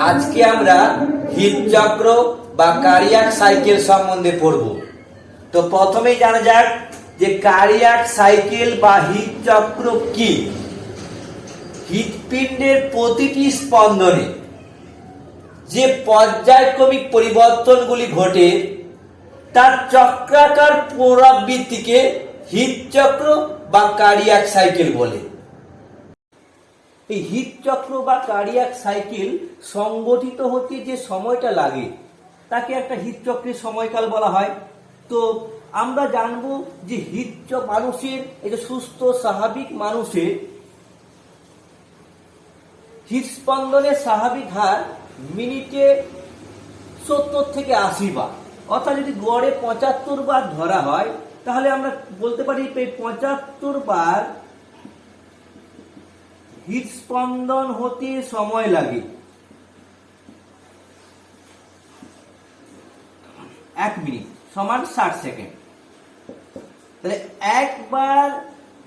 আজকে আমরা হৃদচক্র বা কার্ডিয়াক সাইকেল সম্বন্ধে পড়ব। তো প্রথমেই জানা যাক যে কার্ডিয়াক সাইকেল বা হৃদচক্র কি। হৃৎপিণ্ডের প্রতিটি স্পন্দনে যে পর্যায়ক্রমিক পরিবর্তনগুলি ঘটে তার চক্রাকার পুনরাবৃত্তিকে হৃদচক্র বা কার্ডিয়াক সাইকেল বলে। এই হৃদচক্র বা কার্ডিয়াক সাইকেল সংগঠিত হতে যে সময়টা লাগে তাকে একটা হৃদচক্রের সময়কাল বলা হয়। তো আমরা জানবো যে মানুষের এটা সুস্থ স্বাভাবিক মানুষের হৃদস্পন্দনের স্বাভাবিক হার মিনিটে 70 থেকে 80 বার, অর্থাৎ যদি গড়ে 75 বার ধরা হয় তাহলে আমরা বলতে পারি 75 বার হৃদস্পন্দন হতে সময় লাগে 1 মিনিট সমান 60 সেকেন্ড। তাহলে একবার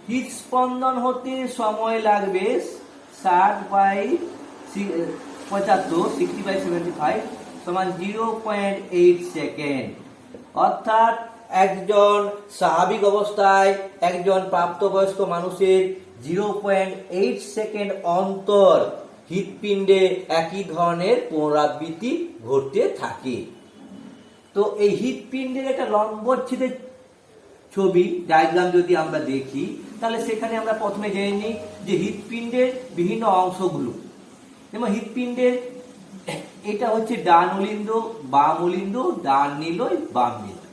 হৃদস্পন্দন হতে সময় লাগবে 60/75 সমান 0.8 সেকেন্ড। অর্থাৎ একজন স্বাভাবিক অবস্থায় একজন প্রাপ্তবয়স্ক মানুষের 0.8 সেকেন্ড অন্তর হৃৎপিণ্ডে একই ধরনের পুনরাবৃত্তি ঘটতে থাকে। তো এই হৃৎপিণ্ডের একটা লম্বচ্ছেদের ছবি ডায়াগ্রাম যদি আমরা দেখি তাহলে সেখানে আমরা প্রথমে জেনে নিই যে হৃৎপিণ্ডের বিভিন্ন অংশগুলো। যেমন হৃৎপিণ্ডের এটা হচ্ছে ডান অলিন্দ, বাম অলিন্দ, ডান নিলয়, বাম নিলয়।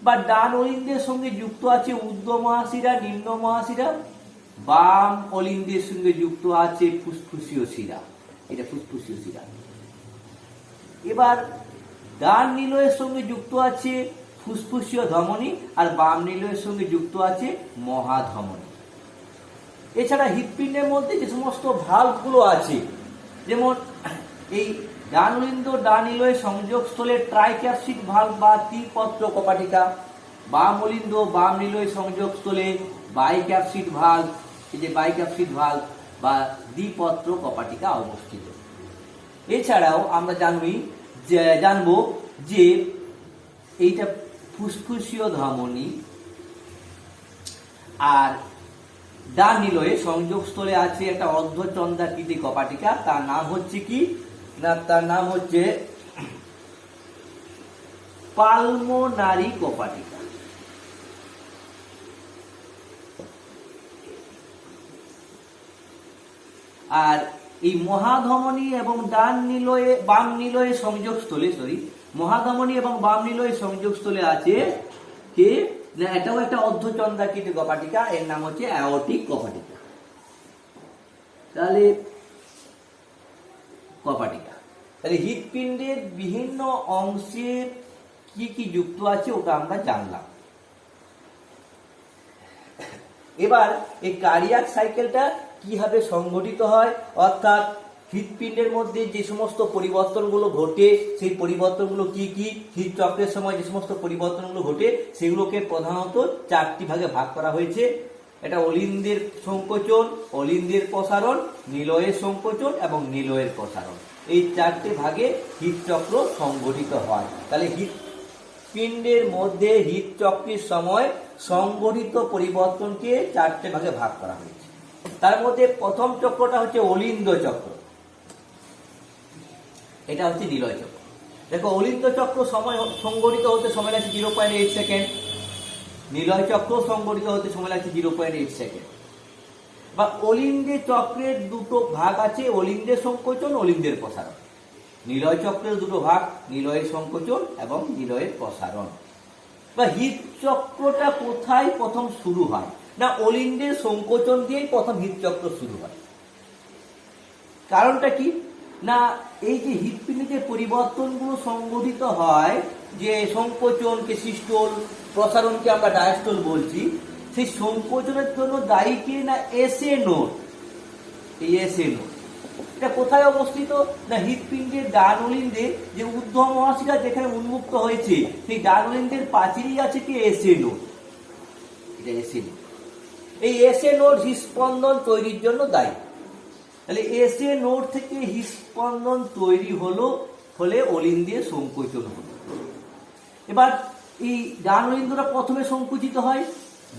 বা ডান অলিন্দের সঙ্গে যুক্ত আছে ঊর্ধ্ব মহাশিরা, নিম্ন মহাশিরা। বাম অলিন্দের সঙ্গে যুক্ত আছে ফুসফুসীয় শিরা, এটা ফুসফুসীয় শিরা। এবার ডান নিলয়ের সঙ্গে যুক্ত আছে ফুসফুসীয় ধমনী আর বাম নিলয়ের সঙ্গে যুক্ত আছে মহাধমনী। এছাড়া হৃৎপিণ্ডের মধ্যে যে সমস্ত ভালভগুলো আছে, যেমন এই ডান অলিন্দ ডান নিলয় সংযোগস্থলে ট্রাইক্যাপসিড ভালভ বা ত্রিপত্র কপাটিকা, বাম অলিন্দ বাম নিলয় সংযোগস্থলে বাইক্যাপসিড ভালভ, এই যে বাইক্যাপসিড ভালভ বা দ্বিপত্র কপাটিকা অবস্থিত। এছাড়াও আমরা জানবো যে এইটা ফুসফুসীয় ধমনী আর ডান নিলয়ে সংযোগস্থলে আছে একটা অর্ধচন্দ্রাকৃতি কপাটিকা, তার নাম হচ্ছে কি না, তার নাম হচ্ছে পালমোনারি কপাটিকা। আর এই মহাধমনী এবং বাম নিলয়ে সংযোগস্থলে মহাধমনী এবং বাম নিলয়ে সংযোগস্থলে আছে কে না, এটাও একটা অর্ধচন্দ্রাকৃতি কপাটিকা, এর নাম হচ্ছে অ্যাওর্টিক কপাটিকা। তাহলে হৃৎপিণ্ডের বিভিন্ন অংশে কি কি যুক্ত আছে ওটা আমরা জানলাম। এবার এই কার্ডিয়াক সাইকেলটা কিভাবে সংঘটিত হয়, অর্থাৎ হৃৎপিণ্ডের মধ্যে যে সমস্ত পরিবর্তনগুলো ঘটে সেই পরিবর্তনগুলো কি কি, হৃদচক্রের সময় যে সমস্ত পরিবর্তনগুলো ঘটে সেগুলোকে প্রধানত 4টি ভাগে ভাগ করা হয়েছে। এটা অলিন্দের সংকোচন, অলিন্দের প্রসারণ, নিলয়ের সংকোচন এবং নিলয়ের প্রসারণ। এই 4টে ভাগে হৃদচক্র সংঘটিত হয়। তাহলে হৃৎপিণ্ডের মধ্যে হৃদচক্রের সময় সংঘটিত পরিবর্তনকে 4টে ভাগে ভাগ করা হয়েছে। তার মধ্যে প্রথম চক্রটা হচ্ছে অলিন্দ চক্র, এটা হচ্ছে নিলয় চক্র। দেখো অলিন্দ চক্র সময় সংঘটিত হতে সময় লাগছে 0.8 সেকেন্ড, নিলয় চক্র সংঘটিত হতে সময় লাগছে 0.8 সেকেন্ড। বা অলিন্দের চক্রের দুটো ভাগ আছে, অলিন্দের সংকোচন, অলিন্দের প্রসারণ। নিলয় চক্রের দুটো ভাগ, নিলয়ের সংকোচন এবং নিলয়ের প্রসারণ। বা হৃদচক্রটা কোথায় প্রথম শুরু হয় না, অলিন্দের সংকোচন দিয়েই প্রথম হৃদচক্র শুরু হয়। কারণটা কি না, এই যে হৃৎপিণ্ডে যে পরিবর্তনগুলো সংঘটিত হয়, যে সংকোচনকে সিস্টোল, প্রসারণকে আমরা ডায়াস্টোল বলছি, সেই সংকোচনের জন্য দায়ী কে না এসএ নোড। এই এসএ নোড এটা কোথায় অবস্থিত না, হৃৎপিণ্ডের ডান অলিন্দে যে ঊর্ধ্ব মহাশিরা যেখানে উন্মুক্ত হয়েছে সেই ডান অলিন্দের প্রাচীরই আছে কি এসএ নোড। এটা এসএ নোড। এই এসএ নোড হৃৎস্পন্দন তৈরির জন্য দায়ী। তাহলে এস এ নোড থেকে হৃৎস্পন্দন তৈরি হলো, ফলে অলিন্দের সংকোচন হলো। এবার এই ডান অলিন্দটা প্রথমে সংকুচিত হয়,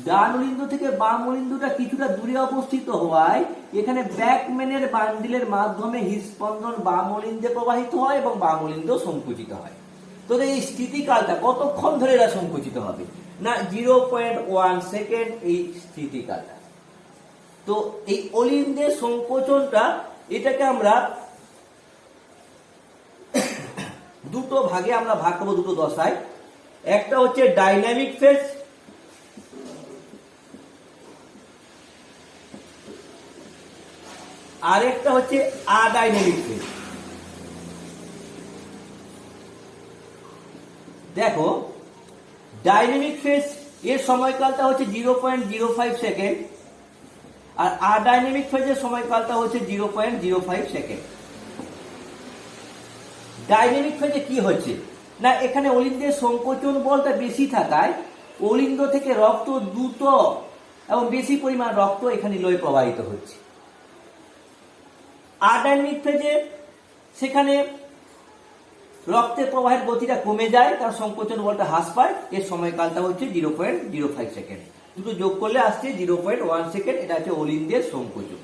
ডান অলিন্দ থেকে বাম অলিন্দটা কিছুটা দূরে অবস্থিত হওয়ায় এখানে ব্যাকম্যানের বান্ডিলের মাধ্যমে হৃৎস্পন্দন বাম অলিন্দে প্রবাহিত হয় এবং বাম অলিন্দ সংকুচিত হয়। তো এই স্থিতিকালটা কতক্ষণ ধরে এরা সংকুচিত হবে? না 0.1 সেকেন্ড এই স্থিতিকালটা। তো এই অলিন্দের সংকোচনটা, এটাকে আমরা দুটো ভাগে আমরা ভাগ করবো, দুটো দশায়। একটা হচ্ছে ডাইনামিক ফেজ, আর একটা হচ্ছে আডাইনামিক ফেজ। দেখো, ডাইনামিক ফেজ এর সময়কালটা হচ্ছে 0.05 সেকেন্ড, আর আডাইনামিক ফেজের সময়কালটা হচ্ছে 0.05 সেকেন্ড। ডাইনামিক ফেজে কি হচ্ছে না, এখানে অলিন্দের সংকোচন বলটা বেশি থাকায় অলিন্দ থেকে রক্ত দ্রুত এবং বেশি পরিমাণ রক্ত এখানে নিলয়ে প্রবাহিত হচ্ছে। আডাইনামিক ফেজে সেখানে রক্তের প্রবাহের গতিটা কমে যায়, কারণ সংকোচন বলটা হ্রাস পায়। এর সময়কালটা হচ্ছে 0.05 সেকেন্ড। দুটো যোগ করলে আসছে 0.1 সেকেন্ড। এটা হচ্ছে অলিন্দের সংকোচন।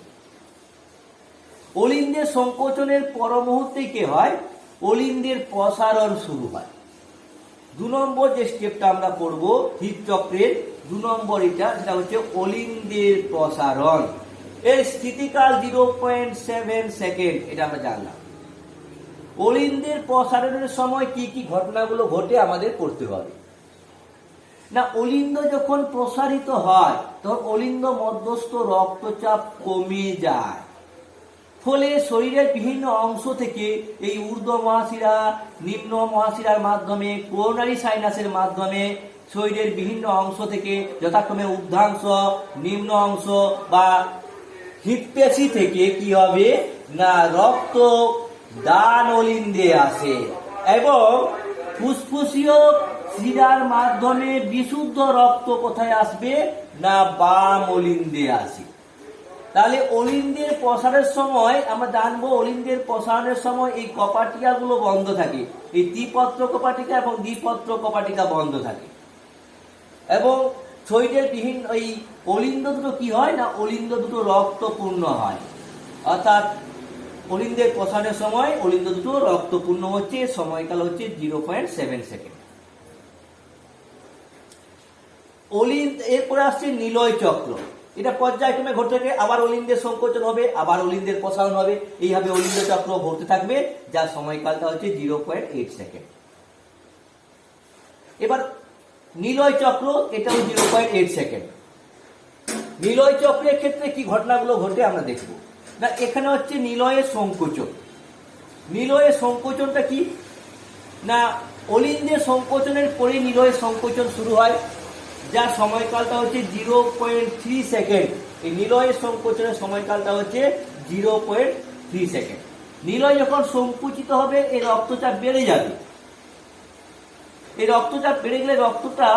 অলিন্দের সংকোচনের পর মুহূর্তে কি হয়? অলিন্দের প্রসারণ শুরু হয়। 2 নম্বর যে স্টেপটা আমরা করব হৃদচক্রের 2 নম্বর, সেটা হচ্ছে অলিন্দের প্রসারণ। এর স্থিতিকাল 0.7 সেকেন্ড, এটা আমরা জানলাম। অলিন্দের প্রসারণের সময় কি কি ঘটনাগুলো ঘটে আমাদের করতে হবে না, অলিন্দ যখন প্রসারিত হয় তখন অলিন্দ মধ্যস্থ রক্তচাপ কমে যায়, ফলে শরীরের বিভিন্ন অংশ থেকে এই ঊর্ধ্ব মহাশিরা, নিম্ন মহাশিরার মাধ্যমে, কোরোনারি সাইনাসের মাধ্যমে শরীরের বিভিন্ন অংশ থেকে যথাক্রমে ঊর্ধ্বাংশ, নিম্ন অংশ বা হৃৎপেশি থেকে কি হবে না, রক্ত ডান অলিন্দে আসে এবং ফুসফুসীয় শিরার মাধ্যমে বিশুদ্ধ রক্ত কোথায় আসবে না, বাম অলিন্দে আসে। তাহলে অলিন্দের প্রসারের সময় আমরা জানবো, অলিন্দের প্রসারণের সময় এই কপাটিকা গুলো বন্ধ থাকে, এই ত্রিপত্র কপাটিকা এবং দ্বিপত্র কপাটিকা বন্ধ থাকে এবং শরীরের বিভিন্ন এই অলিন্দ দুটো কি হয় না, অলিন্দ দুটো রক্তপূর্ণ হয়। অর্থাৎ অলিন্দের প্রসারণের সময় অলিন্দ দুটো রক্তপূর্ণ হচ্ছে, সময়কাল হচ্ছে 0.7 সেকেন্ড। অলিন্দ এরপরে আসছে নিলয় চক্র। এটা পর্যায়ক্রমে ঘটে থাকে, আবার অলিন্দের সংকোচন হবে, আবার অলিন্দের প্রসারণ হবে, এইভাবে অলিন্দ চক্র ঘটতে থাকবে, যার সময়কালটা হচ্ছে 0.8 সেকেন্ড। এবার নিলয় চক্র, এটাও 0.8 সেকেন্ড। নিলয় চক্রের ক্ষেত্রে কি ঘটনাগুলো ঘটে আমরা দেখব না, এখানে হচ্ছে নিলয়ের সংকোচন। নিলয়ের সংকোচনটা কি না, অলিন্দের সংকোচনের পরে নিলয়ের সংকোচন শুরু হয়, যার সময়কালটা হচ্ছে 0.3 সেকেন্ড। এই নিলয়ের সংকোচনের সময়কালটা হচ্ছে 0.3 সেকেন্ড। নিলয় যখন সংকুচিত হবে, এই রক্তচাপ বেড়ে যাবে। এই রক্তচাপ বেড়ে গেলে রক্তটা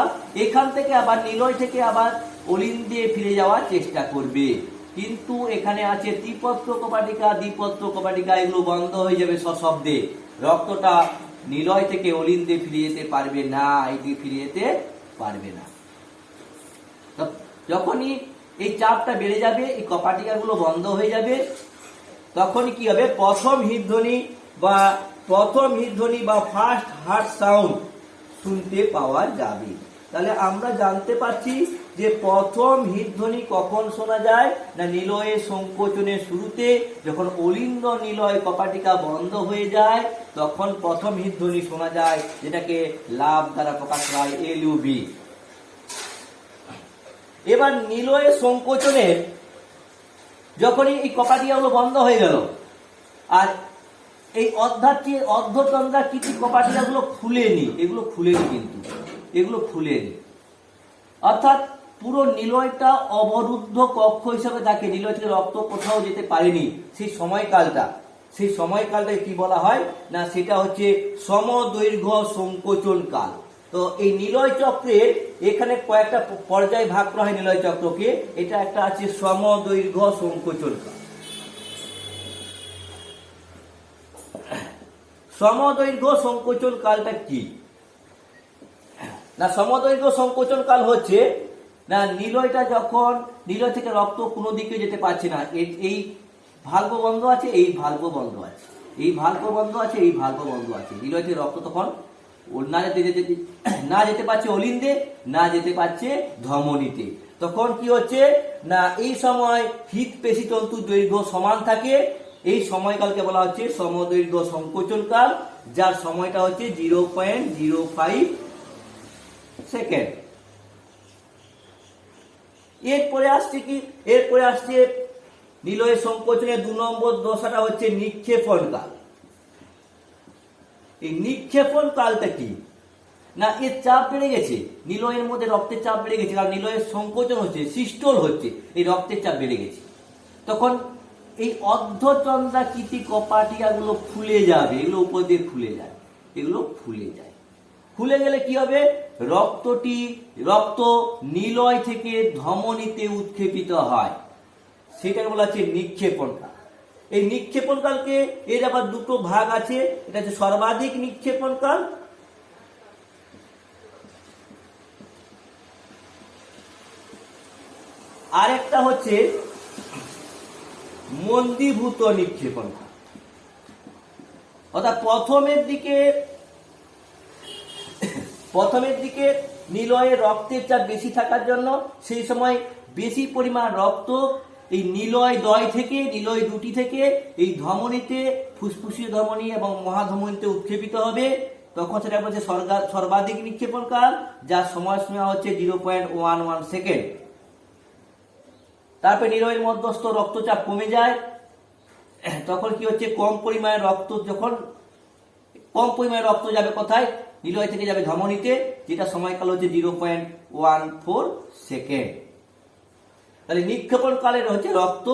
এখান থেকে আবার নিলয় থেকে আবার অলিন্দে ফিরে যাওয়ার চেষ্টা করবে, কিন্তু এখানে আছে ত্রিপত্র কপাটিকা, দ্বিপত্র কপাটিকা, এগুলো বন্ধ হয়ে যাবে সশব্দে। রক্তটা নিলয় থেকে অলিন্দে ফিরে যেতে পারবে না, এদিকে ফিরে যেতে পারবে না। যখনই এই চাপটা বেড়ে যাবে, এই কপাটিকা গুলো বন্ধ হয়ে যাবে, তখনই কি হবে, প্রথম হৃদধ্বনি বা ফার্স্ট হার্ট সাউন্ড শুনতে পাওয়া যাবে। তাহলে আমরা জানতে পারছি যে প্রথম হৃদধ্বনি কখন শোনা যায় না, নিলয়ের সংকোচনের শুরুতে, যখন অলিন্দ নিলয় কপাটিকা বন্ধ হয়ে যায় তখন প্রথম হৃদধ্বনি শোনা যায়, যেটাকে লাভ দ্বারা প্রকাশ হয়, LUV। এবার নিলয়ের সংকোচনের যখনই এই কপাটিকাগুলো বন্ধ হয়ে গেল, আর এই অর্ধচন্দ্রা কিছু কপাটিকাগুলো খুলেনি, এগুলো খুলেনি, অর্থাৎ পুরো নিলয়টা অবরুদ্ধ কক্ষ হিসাবে থাকে, নিলয় থেকে রক্ত কোথাও যেতে পারেনি। সেই সময়কালটাকে কি বলা হয় না, সেটা হচ্ছে সমদৈর্ঘ্য সংকোচন কাল। তো এই নিলয় চক্রের এখানে কয়েকটা পর্যায় ভাগ করা হয় নিলয় চক্রকে। এটা একটা আছে সমদৈর্ঘ্য সংকোচন কাল। সমদৈর্ঘ্য সংকোচন কালটা কি? না, সমদৈর্ঘ্য সংকোচন কাল হচ্ছে না নিলয়টা যখন নিলয় থেকে রক্ত কোনো দিকে যেতে পারছে না, এই ভাল্ব বন্ধ আছে, এই ভাল্ব বন্ধ আছে, এই ভাল্ব বন্ধ আছে, এই ভাল্ব বন্ধ আছে, নিলয় থেকে রক্ত তখন না যেতে পারছে অলিন্দে, না যেতে পারছে ধমনীতে। তখন কি হচ্ছে না এই সময় হৃদ পেশি তন্তু দৈর্ঘ্য সমান থাকে, এই সময়কালকে বলা হচ্ছে সমদৈর্ঘ্য সংকোচন কাল, যার সময়টা হচ্ছে 0.05 সেকেন্ড। এরপরে আসছে কি, এরপরে আসছে নিলয়ের সংকোচনের 2 নম্বর দশাটা হচ্ছে নিক্ষেপণ কাল। এই নিক্ষেপণ কালটা কি না এর চাপ বেড়ে গেছে, নিলয়ের মধ্যে রক্তের চাপ বেড়ে গেছে, কারণ নিলয়ের সংকোচন হচ্ছে, সিস্টোল হচ্ছে, এই রক্তের চাপ বেড়ে গেছে। তখন এই অর্ধচন্দ্রাকৃতি কপাটিয়াগুলো ফুলে যাবে, এগুলো উপর দিয়ে ফুলে যায়, এগুলো ফুলে যায়। ফুলে গেলে কি হবে, রক্ত নিলয় থেকে ধমনীতে উৎক্ষেপিত হয়, সেটাকে বলা হচ্ছে নিক্ষেপণ কাল। এই নিক্ষেপণ কালকে এর আবার দুটো ভাগ আছে, এটা হচ্ছে সর্বাধিক নিক্ষেপণ কাল, আর একটা হচ্ছে মন্দীভূত নিক্ষেপণ কাল। অর্থাৎ প্রথমের দিকে নিলয়ে রক্তের চাপ বেশি থাকার জন্য সেই সময় বেশি পরিমাণ রক্ত এই নিলয় দ্বয় থেকে, নিলয় দুটি থেকে এই ধমনীতে, ফুসফুসীয় ধমনী এবং মহাধমনীতে উৎক্ষেপিত হবে, তখন সেটা বলছে সর্বাধিক নিক্ষেপণ কাল, যার সময়সীমা হচ্ছে 0.11 সেকেন্ড। তারপরে নিলয়ের মধ্যস্থ রক্তচাপ কমে যায়, তখন কি হচ্ছে কম পরিমাণে রক্ত যাবে কোথায়, নিলয় থেকে যাবে ধমনীতে, যেটা সময়কাল হচ্ছে 0.14 সেকেন্ড। তাহলে নিক্ষেপণ কালের হচ্ছে রক্ত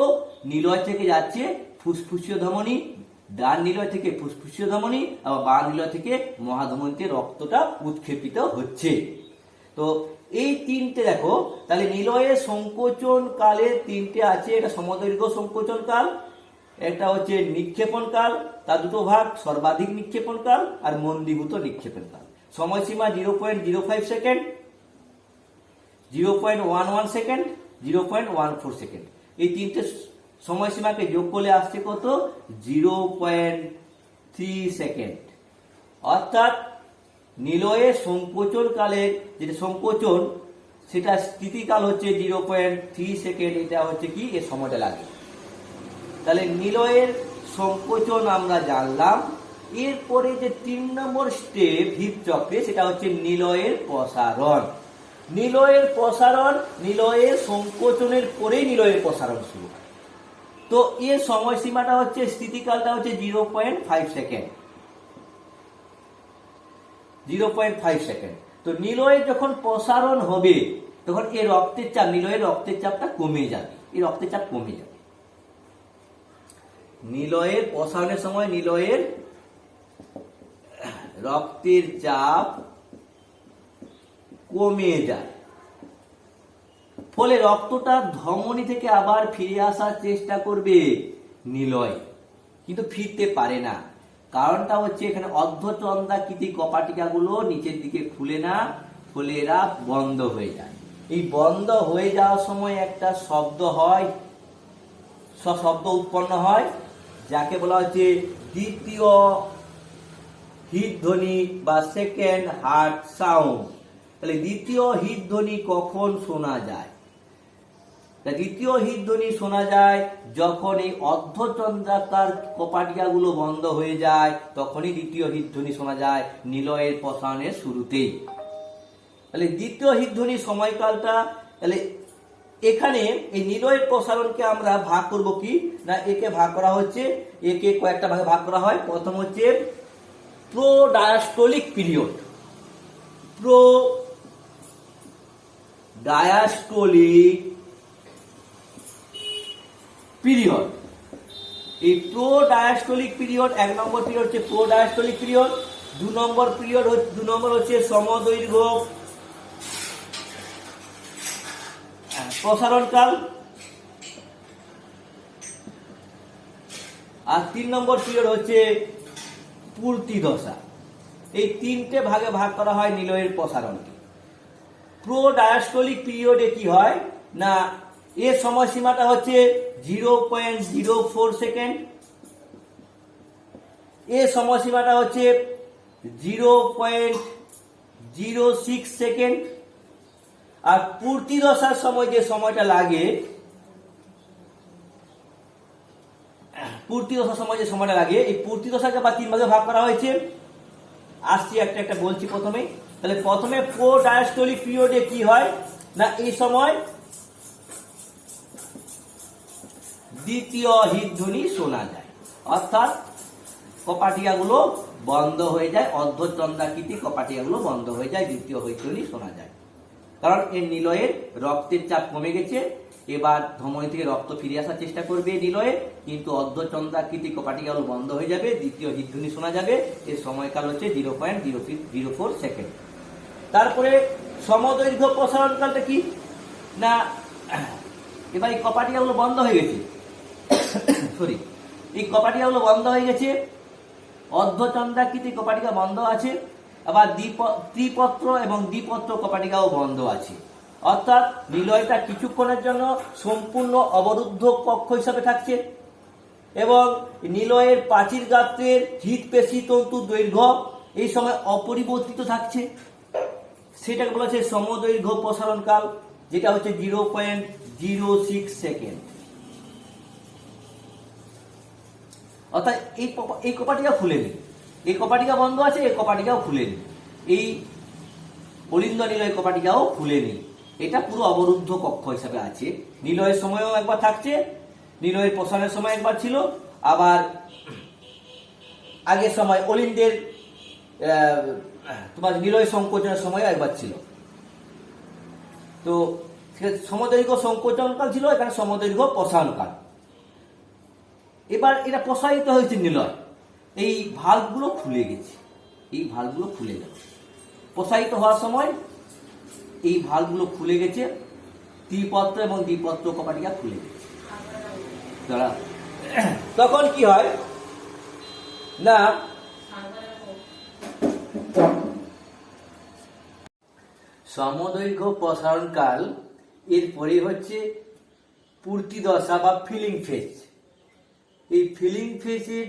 নিলয় থেকে যাচ্ছে ফুসফুসীয় ধমনী, ডান নিলয় থেকে ফুসফুসীয় ধমনী, আবার বাম নিলয় থেকে মহাধমনীতে রক্তটা উৎক্ষেপিত হচ্ছে। তো এই তিনটে দেখো, তাহলে নিলয়ের সংকোচন কালের তিনটে আছে, এটা সমদৈর্ঘ্য সংকোচন কাল, একটা হচ্ছে নিক্ষেপণ কাল, তার দুটো ভাগ, সর্বাধিক নিক্ষেপণ কাল আর মন্দীভূত নিক্ষেপণ কাল। সময়সীমা 0.05 সেকেন্ড, 0.11 সেকেন্ড, 0.14 সেকেন্ড। এই তিনটে সময়সীমাকে যোগ করলে আসছে কত, 0.3 সেকেন্ড। অর্থাৎ নিলয়ের সংকোচন কালের যেটা সংকোচন, সেটা স্থিতিকাল হচ্ছে 0.3 সেকেন্ড। এটা হচ্ছে কি এর সময়টা লাগে। তাহলে নিলয়ের সংকোচন আমরা জানলাম। এরপরে যে 3 নম্বর স্টেপ হৃদচক্রে, সেটা হচ্ছে নিলয়ের প্রসারণ। নিলয়ের সংকোচনের পরেই নিলয়ের প্রসারণ শুরু হয়। তো এর সময়সীমাটা হচ্ছে, স্থিতিকালটা হচ্ছে 0.5 সেকেন্ড, 0.5 সেকেন্ড। তো নিলয়ের যখন প্রসারণ হবে তখন এই নিলয়ের রক্তের চাপটা কমে যাবে, এই রক্তের চাপ কমে যাবে। নিলয়ের প্রসারণের সময় নিলয়ের রক্তের চাপ কমে যায়, ফলে রক্তটা ধমনী থেকে আবার ফিরে আসার চেষ্টা করবে নিলয়, কিন্তু ফিরতে পারে না। কারণটা হচ্ছে এখানে অর্ধচন্দ্রাকৃতি কপাটিকাগুলো নিচের দিকে খুলে না, ফলে এরা বন্ধ হয়ে যায়। এই বন্ধ হয়ে যাওয়ার সময় একটা শব্দ উৎপন্ন হয়, যাকে বলা হচ্ছে দ্বিতীয় হৃদধ্বনি বা সেকেন্ড হার্ট সাউন্ড। তাহলে দ্বিতীয় হৃদধ্বনি কখন শোনা যায়? দ্বিতীয় হৃদধ্বনি শোনা যায় যখন এই অর্ধচন্দ্রাকার কপাটিয়াগুলো বন্ধ হয়ে যায়, তখনই দ্বিতীয় হৃদধ্বনি শোনা যায় নিলয়ের প্রসারণের শুরুতেই। তাহলে দ্বিতীয় হৃদধ্বনির সময়কালটা, তাহলে এখানে এই নিলয়ের প্রসারণকে আমরা ভাগ করব কি না, একে ভাগ করা হচ্ছে, একে কয়েকটা ভাগে ভাগ করা হয়। প্রথম হচ্ছে প্রোডায়াস্টোলিক পিরিয়ড। এই প্রোডায়াস্টোলিক পিরিয়ড, 1 নম্বর পিরিয়ড হচ্ছে প্রোডায়াস্টোলিক পিরিয়ড, 2 নম্বর হচ্ছে সমদৈর্ঘ্য প্রসারণ কাল, আর 3 নম্বর পিরিয়ড হচ্ছে পূর্তি দশা, এই তিনটে ভাগে ভাগ করা হয় নিলয়ের প্রসারণকে। প্রো ডায়াস্টলিক পিরিয়ডে কি হয় না এর সময়সীমাটা হচ্ছে 0.04 সেকেন্ড, এর সময়সীমাটা হচ্ছে 0.06 সেকেন্ড, আর পূর্তি দশার সময় যে সময়টা লাগে, পূর্তি দশার সময় যে সময়টা লাগে, এই পূর্তি দশাকে আবার তিন ভাগে ভাগ করা হয়েছে। আসছি একটা একটা বলছি প্রথমে। তাহলে প্রথমে প্রো ডায়াস্টলিক পিরিয়ডে কি হয় না এই সময় দ্বিতীয় হিতধ্বনি শোনা যায়, অর্থাৎ কপাটিয়াগুলো বন্ধ হয়ে যায়, অর্ধচন্দ্রাকৃতি কপাটিয়াগুলো বন্ধ হয়ে যায়, দ্বিতীয় হিতধ্বনি শোনা যায়। কারণ এর নিলয়ের রক্তের চাপ কমে গেছে, এবার ধমনী থেকে রক্ত ফিরে আসার চেষ্টা করবে নিলয়ে, কিন্তু অর্ধচন্দ্রাকৃতি কপাটিয়াগুলো বন্ধ হয়ে যাবে, দ্বিতীয় হিতধ্বনি শোনা যাবে। এর সময়কাল হচ্ছে 0.04 সেকেন্ড। তারপরে সমদৈর্ঘ্য প্রসারণকালটা কি না এবার এই কপাটিয়াগুলো বন্ধ হয়ে গেছে, সরি এই কপাটিয়াগুলো বন্ধ হয়ে গেছে, অর্ধচন্দ্রাকৃতি কপাটিকা বন্ধ আছে, আবার ত্রিপত্র এবং দ্বিপত্র কপাটিকাও বন্ধ আছে। অর্থাৎ নিলয়টা কিছুক্ষণের জন্য সম্পূর্ণ অবরুদ্ধ কক্ষ হিসাবে থাকছে এবং নিলয়ের প্রাচীর গাত্রের হৃদপেশি তন্তুর দৈর্ঘ্য এই সময় অপরিবর্তিত থাকছে, সেটাকে বলা হচ্ছে সমদৈর্ঘ্য প্রসারণকাল, যেটা হচ্ছে 0.06 সেকেন্ড। অর্থাৎ এই কপাটিকা খুলেনি, এই কপাটিকা বন্ধ আছে, এই কপাটিকাও খুলেনি, এই অলিন্দ নিলয় কপাটিকাও খুলেনি, এটা পুরো অবরুদ্ধ কক্ষ হিসাবে আছে। নিলয়ের সময়ও একবার থাকছে, নিলয়ের প্রসারণের সময় একবার ছিল, আবার আগের সময় অলিন্দের তোমার নিলয় সংকোচনের সময় একবার ছিল। তো সমদৈর্ঘ্য সংকোচনকাল ছিল, এখানে সমদৈর্ঘ্য প্রসারণকাল। এবার এটা প্রসারিত হয়েছে নিলয়, এই ভালভগুলো খুলে গেছে, এই ভালভগুলো খুলে গেছে প্রসারিত হওয়ার সময়, এই ভালভগুলো খুলে গেছে, ত্রিপত্র এবং দ্বিপত্র কপাটিকা খুলে গেছে। তখন কি হয় না সমদৈর্ঘ্য প্রসারণকাল, এরপরে হচ্ছে পূর্তি দশা বা ফিলিং ফেজ। এই ফিলিং ফেজের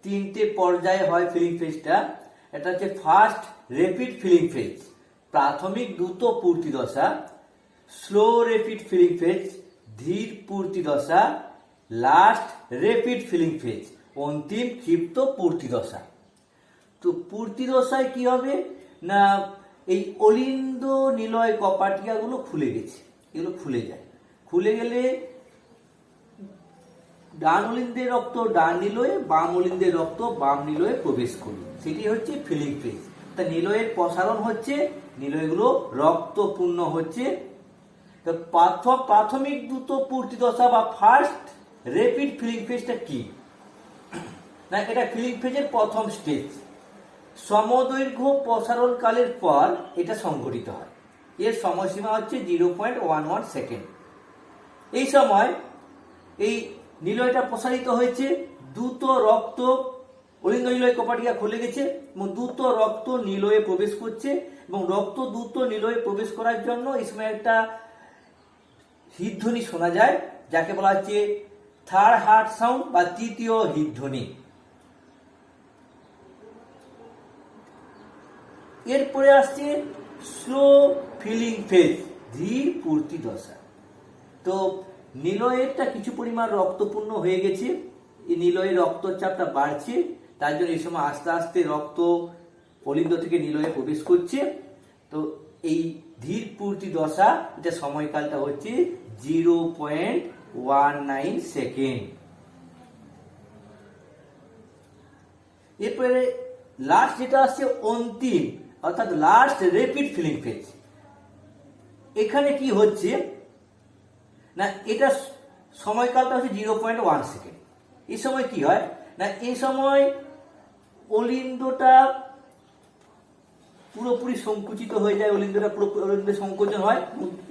তিনটে পর্যায়ে হয় ফিলিং ফেজটা। এটা হচ্ছে ফার্স্ট রেপিড ফিলিং ফেজ, প্রাথমিক দ্রুত পূর্তি দশা, স্লো রেপিড ফিলিং ফেজ, ধীর পূর্তি দশা, লাস্ট রেপিড ফিলিং ফেজ, অন্তিম ক্ষিপ্ত পূর্তি দশা। তো পূর্তি দশায় কি হবে না এই অলিন্দ নিলয় কপাটিয়াগুলো খুলে গেছে, এগুলো খুলে যায়, খুলে গেলে ডান অলিন্দের রক্ত ডান নিলয়ে, বাম অলিন্দের রক্ত বাম নিলয়ে প্রবেশ করবে, সেটি হচ্ছে ফিলিং ফেজ। তা নিলয়ের প্রসারণ হচ্ছে, নিলয়গুলো রক্তপূর্ণ হচ্ছে। তো প্রাথমিক দ্রুত পূর্তি দশা বা ফার্স্ট রেপিড ফিলিং ফেজটা কি না এটা ফিলিং ফেজের প্রথম স্টেজ। সমদৈর্ঘ্য প্রসারণকালের পর এটা সংঘটিত হয়, এর সময়সীমা হচ্ছে 0.11 সেকেন্ড। এই সময় এই নিলয়টা প্রসারিত হয়েছে, দ্রুত রক্ত অলিন্দ নিলয় কপাটিকা খুলে গেছে এবং দ্রুত রক্ত নিলয়ে প্রবেশ করছে, এবং রক্ত দ্রুত নিলয়ে প্রবেশ করার জন্য এই সময় একটা হৃদধ্বনি শোনা যায়, যাকে বলা হচ্ছে থার্ড হার্ট সাউন্ড বা তৃতীয় হৃদধ্বনি। এরপরে আসছে স্লো ফিলিং ফেজ, ধীর পূর্তি দশা। তো নিলয়েরটা কিছু পরিমাণ রক্তপূর্ণ হয়ে গেছে, এই নিলয়ের রক্তচাপটা বাড়ছে, তার জন্য এই সময় আস্তে আস্তে রক্ত অলিন্দ থেকে নিলয়ে প্রবেশ করছে। তো এই ধীর পূর্তি দশা, এটা সময়কালটা হচ্ছে 0.19 সেকেন্ড। এরপরে লাস্ট যেটা আসছে অন্তিম, অর্থাৎ লাস্ট রেপিড ফিলিং ফেজ। এখানে কি হচ্ছে না এটা সময়কালটা হচ্ছে 0.1 সেকেন্ড। এই সময় কি হয় না এই সময় অলিন্দটা পুরোপুরি সংকুচিত হয়ে যায়, অলিন্দটা পুরোপুরি অলিন্দের সংকোচন হয়,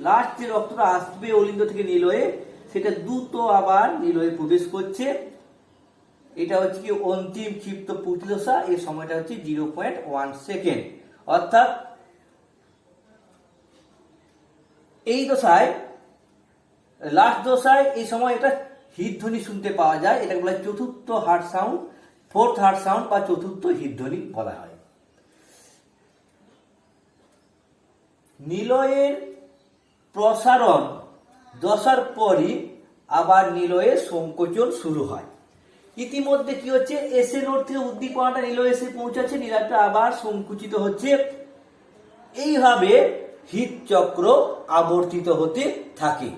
লাস্ট যে রক্তটা আসবে অলিন্দ থেকে নিলয়ে সেটা দ্রুত আবার নিলয়ে প্রবেশ করছে এটা হচ্ছে কি অন্তিম ক্ষিপ্ত প্রতিদশা, এই সময়টা হচ্ছে 0.1 সেকেন্ড। অর্থাৎ এই দশায়, লাস্ট দশায় এই সময় এটা হৃদধ্বনি শুনতে পাওয়া যায়, এটাকে বলা হয় চতুর্থ heart sound, fourth heart sound বা চতুর্থ হৃদধ্বনি বলা হয়। নিলয়ের প্রসারণ দশার পরই আবার নিলয়ের সংকোচন শুরু হয়। ইতিমধ্যে কি হচ্ছে, এসে নোড থেকে উদ্দীপনাটা নিলয় এসে পৌঁছাচ্ছে, নিলয়টা আবার সংকুচিত হচ্ছে, এইভাবে হৃদচক্র আবর্তিত হতে থাকে।